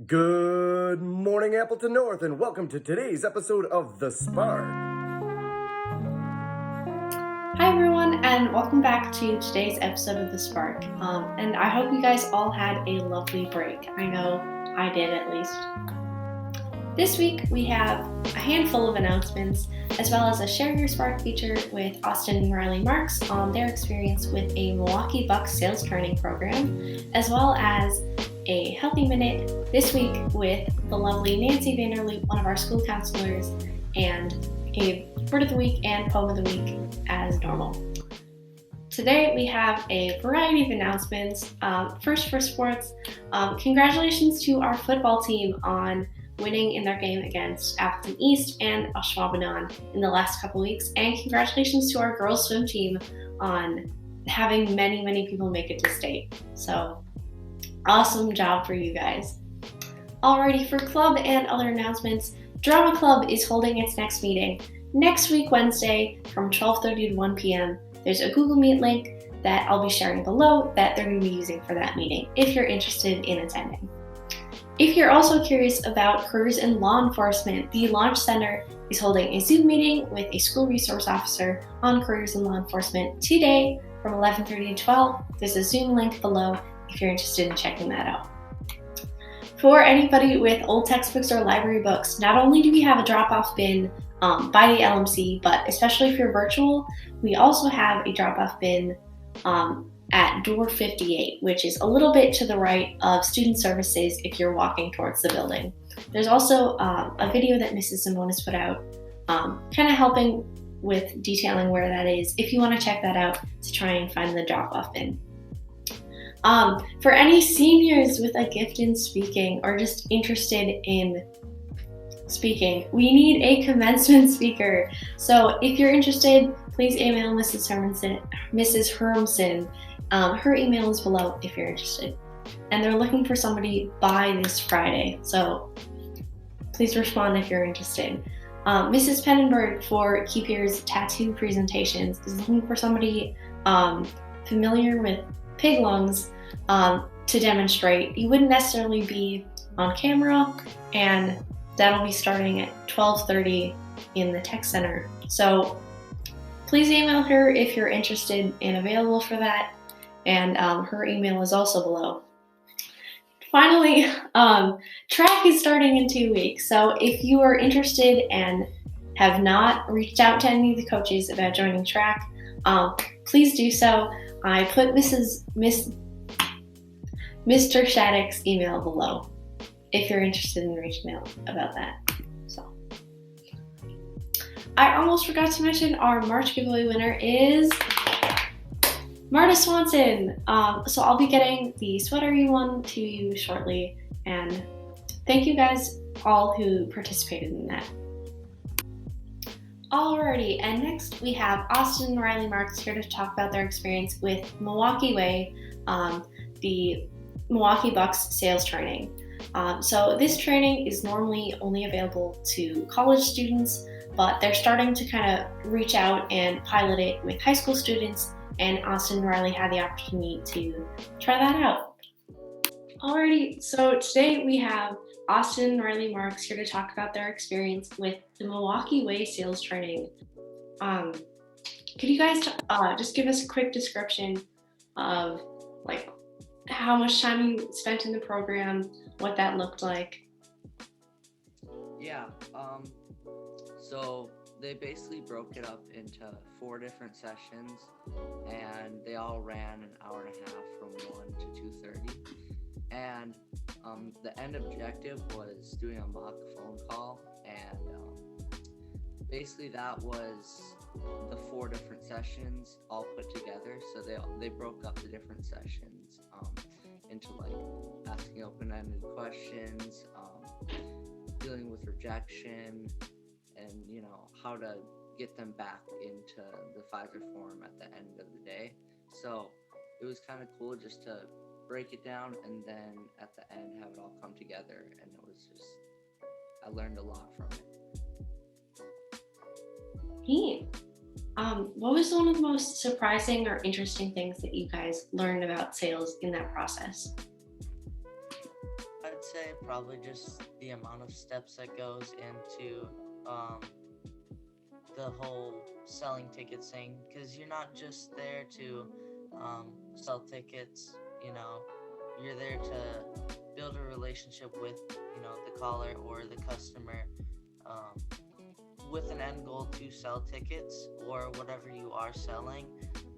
Good morning, Appleton North, and welcome to today's episode of The Spark. Hi everyone, and welcome back to today's episode of The Spark. And I hope you guys all had a lovely break. I know I did, at least. This week we have a handful of announcements, as well as a Share Your Spark feature with Austin and Riley Marx on their experience with a Milwaukee Bucks sales training program, as well as a Healthy Minute this week with the lovely Nancy Vanderloop, one of our school counselors, and a Word of the Week and Poem of the Week as normal. Today we have a variety of announcements. First, for sports, congratulations to our football team on winning in their game against Appleton East and Ashwaubenon in the last couple weeks, and congratulations to our girls swim team on having many people make it to state. So awesome job for you guys. Alrighty, for club and other announcements, Drama Club is holding its next meeting next week, Wednesday, from 12:30 to 1 p.m. There's a Google Meet link that I'll be sharing below that they're going to be using for that meeting if you're interested in attending. If you're also curious about careers in law enforcement, the Launch Center is holding a Zoom meeting with a school resource officer on careers in law enforcement today from 11:30 to 12. There's a Zoom link below if you're interested in checking that out. For anybody with old textbooks or library books, not only do we have a drop-off bin by the LMC, but especially if you're virtual, we also have a drop-off bin at door 58, which is a little bit to the right of student services if you're walking towards the building. There's also a video that Mrs. Simone has put out kind of helping with detailing where that is if you want to check that out to try and find the drop-off bin. For any seniors with a gift in speaking or just interested in speaking, we need a commencement speaker. So if you're interested, please email Mrs. Hermson. Her email is below if you're interested. And they're looking for somebody by this Friday. So please respond if you're interested. Mrs. Pennenberg for Keep Yours Tattoo Presentations is looking for somebody familiar with pig lungs to demonstrate. You wouldn't necessarily be on camera, and that'll be starting at 12:30 in the tech center. So please email her if you're interested and available for that, and her email is also below. Finally, track is starting in 2 weeks, so if you are interested and have not reached out to any of the coaches about joining track, please do so. I put Mr. Shattuck's email below if you're interested in reaching out about that. So, I almost forgot to mention our March giveaway winner is Marta Swanson. So I'll be getting the sweater you won to you shortly, and thank you guys all who participated in that. Alrighty, and next we have Austin and Riley Marx here to talk about their experience with Milwaukee Way, the Milwaukee Bucks sales training. So this training is normally only available to college students, but they're starting to kind of reach out and pilot it with high school students, and Austin and Riley had the opportunity to try that out. Alrighty, so today we have Austin and Riley Marx here to talk about their experience with the Milwaukee Way sales training. Could you guys just give us a quick description of like how much time you spent in the program, what that looked like? Yeah, so they basically broke it up into 4 different sessions, and they all ran an hour and a half from 1 to 2:30. And the end objective was doing a mock phone call, and basically that was the 4 different sessions all put together. So they broke up the different sessions into like asking open-ended questions, dealing with rejection, and how to get them back into the Pfizer form at the end of the day. So it was kind of cool just to break it down and then at the end have it all come together, and I learned a lot from it. Neat. What was one of the most surprising or interesting things that you guys learned about sales in that process? I'd say say probably just the amount of steps that goes into the whole selling tickets thing, because you're not just there to sell tickets, you're there to build a relationship with, the caller or the customer, with an end goal to sell tickets or whatever you are selling.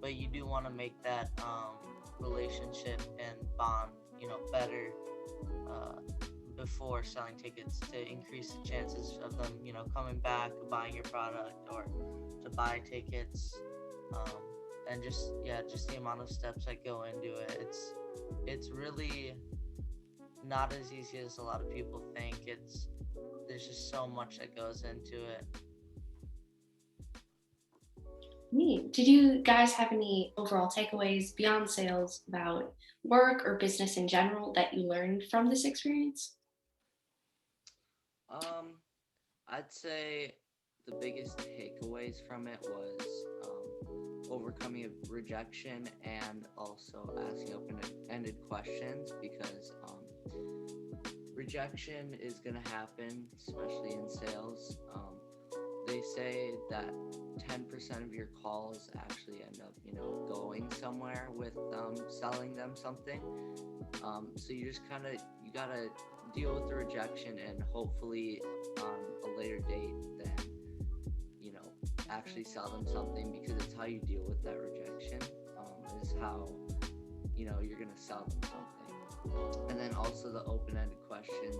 But you do want to make that relationship and bond, better before selling tickets, to increase the chances of them, coming back, buying your product, or to buy tickets. And just the amount of steps that go into it. It's really not as easy as a lot of people think. There's just so much that goes into it. Neat. Did you guys have any overall takeaways beyond sales about work or business in general that you learned from this experience? I'd say the biggest takeaways from it was overcoming rejection and also asking open-ended questions, because rejection is going to happen, especially in sales. They say that 10% of your calls actually end up, going somewhere with selling them something. So you just you gotta deal with the rejection, and hopefully on a later date then, actually sell them something, because it's how you deal with that rejection, is how, you're gonna sell them something. And then also the open-ended questions.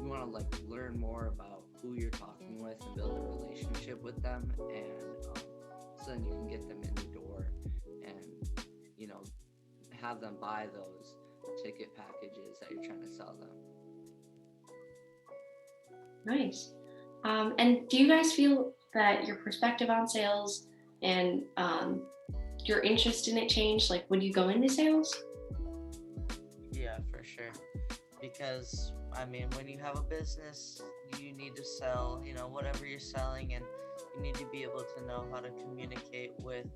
You want to learn more about who you're talking with and build a relationship with them, and so then you can get them in the door and have them buy those ticket packages that you're trying to sell them. Nice. And do you guys feel that your perspective on sales and your interest in it changed, when you go into sales? Yeah, for sure. Because when you have a business, you need to sell, whatever you're selling, and you need to be able to know how to communicate with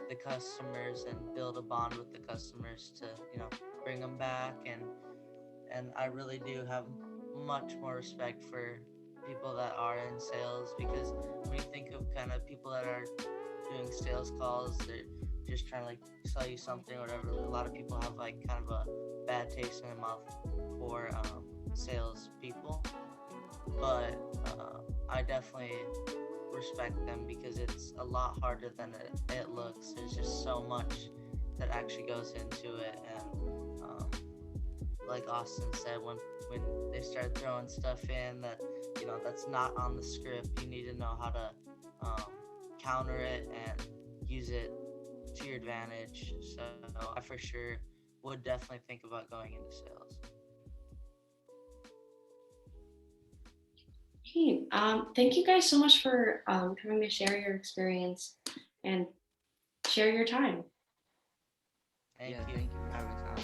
the customers and build a bond with the customers to, bring them back. And I really do have much more respect for people that are in sales, because when you think of kind of people that are doing sales calls, they're just trying to sell you something or whatever. A lot of people have kind of a bad taste in their mouth for sales people, but I definitely respect them, because it's a lot harder than it looks. There's just so much that actually goes into it, and like Austin said, when they start throwing stuff in that that's not on the script, you need to know how to counter it and use it to your advantage. So I for sure would definitely think about going into sales. Hey, thank you guys so much for coming to share your experience and share your time. Thank you. Thank you for having us on.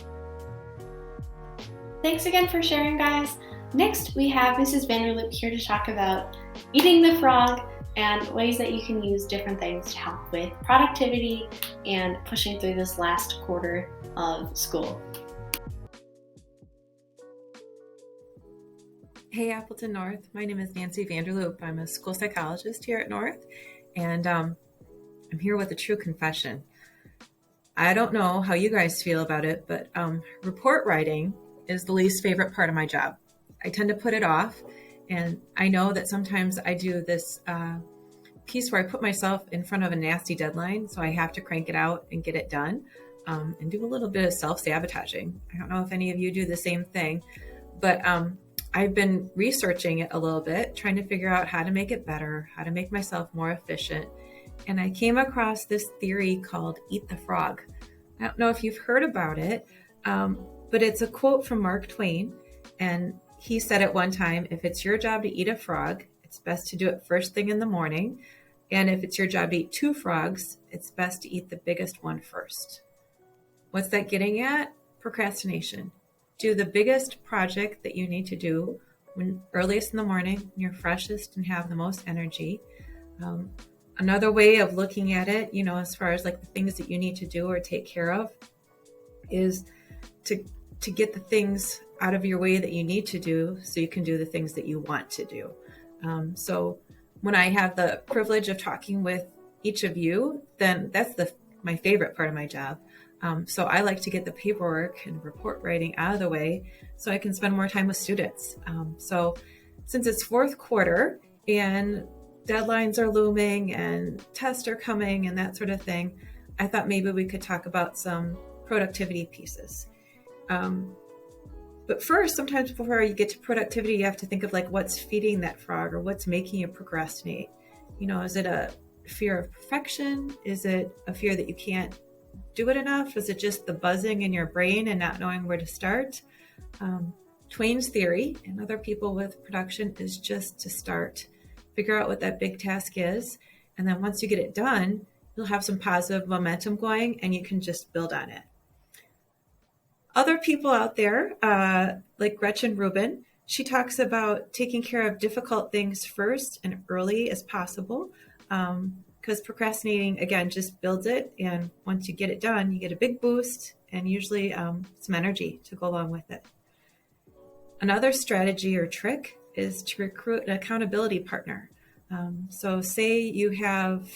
Thanks again for sharing, guys. Next, we have Mrs. Vanderloop here to talk about eating the frog and ways that you can use different things to help with productivity and pushing through this last quarter of school. Hey, Appleton North. My name is Nancy Vanderloop. I'm a school psychologist here at North, and I'm here with a true confession. I don't know how you guys feel about it, but report writing is the least favorite part of my job. I tend to put it off, and I know that sometimes I do this piece where I put myself in front of a nasty deadline, so I have to crank it out and get it done, and do a little bit of self-sabotaging. I don't know if any of you do the same thing, but I've been researching it a little bit, trying to figure out how to make it better, how to make myself more efficient. And I came across this theory called Eat the Frog. I don't know if you've heard about it, but it's a quote from Mark Twain. And he said at one time, if it's your job to eat a frog, it's best to do it first thing in the morning. And if it's your job to eat two frogs, it's best to eat the biggest one first. What's that getting at? Procrastination. Do the biggest project that you need to do when earliest in the morning, when you're freshest and have the most energy. Another way of looking at it, as far as the things that you need to do or take care of, is to to get the things out of your way that you need to do so you can do the things that you want to do. So when I have the privilege of talking with each of you, then that's my favorite part of my job. So I like to get the paperwork and report writing out of the way so I can spend more time with students. So since it's fourth quarter and deadlines are looming and tests are coming and that sort of thing, I thought maybe we could talk about some productivity pieces. But first, sometimes before you get to productivity, you have to think of like what's feeding that frog or what's making you procrastinate. Is it a fear of perfection? Is it a fear that you can't do it enough? Is it just the buzzing in your brain and not knowing where to start? Twain's theory and other people with production is just to start. Figure out what that big task is. And then once you get it done, you'll have some positive momentum going and you can just build on it. Other people out there, like Gretchen Rubin, she talks about taking care of difficult things first and early as possible, because procrastinating, again, just builds it. And once you get it done, you get a big boost and usually some energy to go along with it. Another strategy or trick is to recruit an accountability partner. So say you have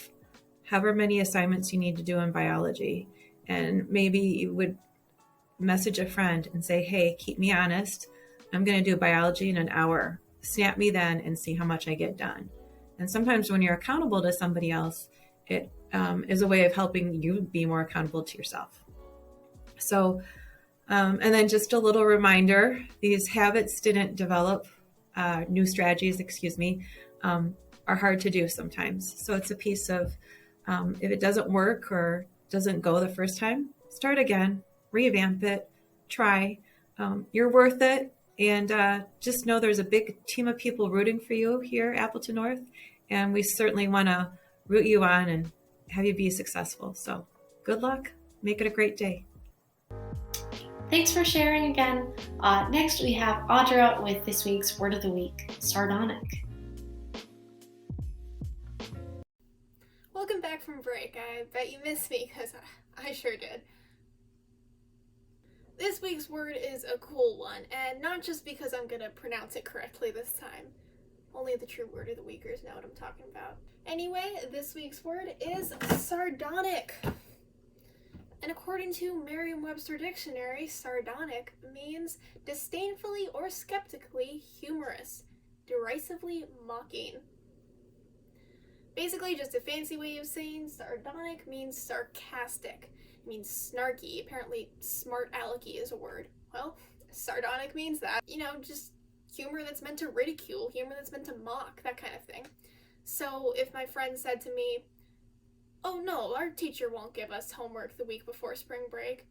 however many assignments you need to do in biology, and maybe you would message a friend and say, hey, keep me honest. I'm going to do biology in an hour. Snap me then and see how much I get done. And sometimes when you're accountable to somebody else, it is a way of helping you be more accountable to yourself. So, and then just a little reminder, these habits didn't develop, new strategies, are hard to do sometimes. So it's a piece of, if it doesn't work or doesn't go the first time, start again, revamp it, try. You're worth it. And just know there's a big team of people rooting for you here at Appleton North. And we certainly want to root you on and have you be successful. So good luck. Make it a great day. Thanks for sharing again. Next, we have Audra with this week's Word of the Week, Sardonic. Welcome back from break. I bet you missed me because I sure did. This week's word is a cool one, and not just because I'm gonna pronounce it correctly this time. Only the true Word of the Weekers know what I'm talking about. Anyway, this week's word is sardonic. And according to Merriam-Webster Dictionary, sardonic means disdainfully or skeptically humorous, derisively mocking. Basically, just a fancy way of saying sardonic means sarcastic. It means snarky. Apparently, smart alecky is a word. Well, sardonic means that. Just humor that's meant to ridicule, humor that's meant to mock, that kind of thing. So if my friend said to me, oh no, our teacher won't give us homework the week before spring break,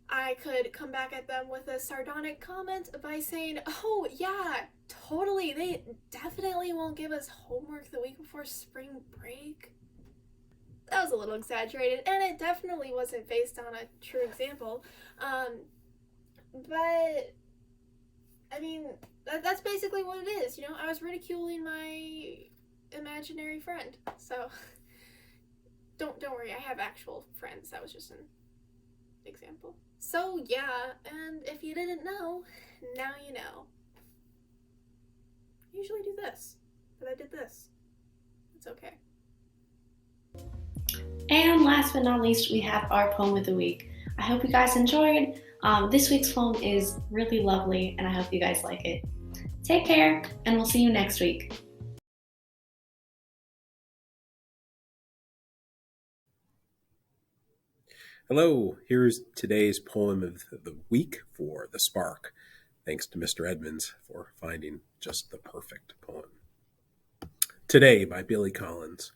I could come back at them with a sardonic comment by saying, oh yeah, totally, they definitely won't give us homework the week before spring break. That was a little exaggerated, and it definitely wasn't based on a true example. But, I mean, that's basically what it is, I was ridiculing my imaginary friend, so don't worry, I have actual friends, that was just an example. So yeah, and if you didn't know, now you know. I usually do this, but I did this. It's okay. And last but not least, we have our poem of the week. I hope you guys enjoyed. This week's poem is really lovely, and I hope you guys like it. Take care, and we'll see you next week. Hello, here's today's poem of the week for The Spark. Thanks to Mr. Edmonds for finding just the perfect poem. Today by Billy Collins.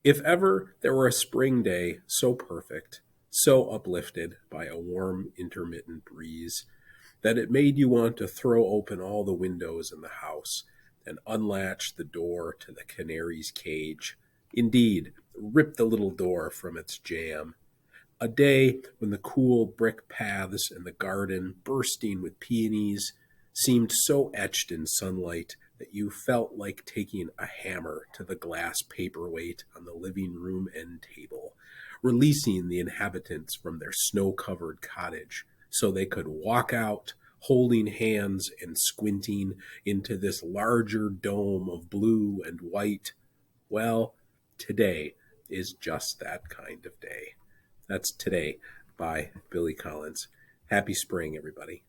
If ever there were a spring day so perfect, so uplifted by a warm intermittent breeze, that it made you want to throw open all the windows in the house and unlatch the door to the canary's cage. Indeed, rip the little door from its jamb. A day when the cool brick paths in the garden, bursting with peonies, seemed so etched in sunlight that you felt like taking a hammer to the glass paperweight on the living room end table, releasing the inhabitants from their snow-covered cottage so they could walk out holding hands and squinting into this larger dome of blue and white. Well, today is just that kind of day. That's Today by Billy Collins. Happy spring, everybody.